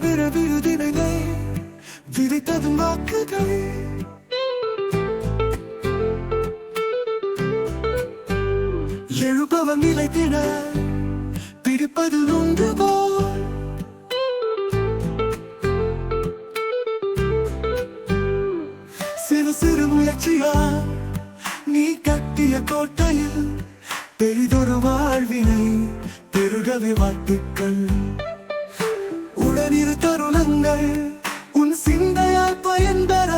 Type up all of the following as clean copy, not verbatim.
விருதினை விதைத்ததும் வாக்குகள். எழுபவன் நிலைத்திட பிடிப்பது ஒன்று போல். சிறு சிறு முயற்சியா நீ கட்டிய கோட்டையில் பெரிதொரு வாழ்வினை பெருகவே வாழ்த்துக்கள். உடனிரு தருணங்கள் உன் சிந்தையால் பயன்பெற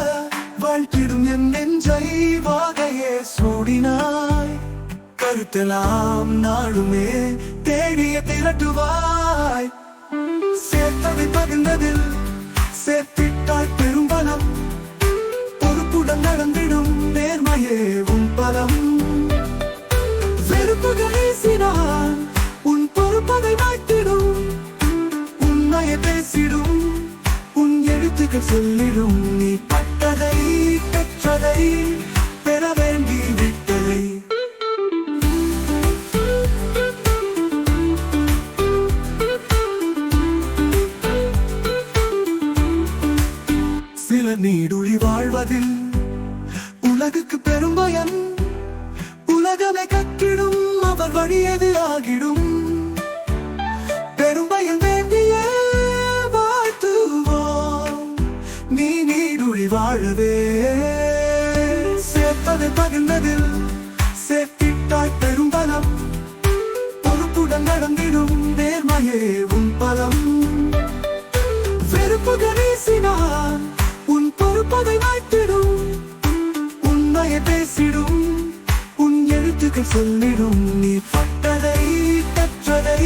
வாழ்த்திடும் என் நெஞ்சை வாகையே சூடினாய். கருத்தெல்லாம் நாளுமே தேடிய திரட்டுவாய். சேர்த்ததை பகிர்ந்ததில் சேர்த்திட்டாய் பெரும்பலம். பொறுப்புடன் நடந்திடும் நேர்மையே உன் பலம். வெறுப்புகள் வீசினான் உன் பொறுப்பதை வாய்த்திடும். உண்மையை பேசிடும் உன் எழுத்துக்கள் சொல்லிடும். நீ பட்டதை பெற்றதை பெற வேண்டி விட்டதை. சில நீடுழி வாழ்வதில் உலகுக்கு பெரும் பயம். உலகமே கற்றிடும் அவர் வழி எது ஆகிடும். பெரும் பயம் வேண்டியே வாழ்த்துவோம். நீ நீடுழி வாழவே சேர்ப்பதை பகிர்ந்ததில் சேர்த்திட்டாய் பெரும் பலம். பொறுப்புடன் நடந்திடும் நேர்மையே உன் பலம். வெறுப்புகள் வீசினான் உன் பொறுப்பதை வாய்த்திடும். உண்மையை பேசிடும் உன் எழுத்துக்கள் சொல்லிடும். நீ பட்டதை பெற்றதை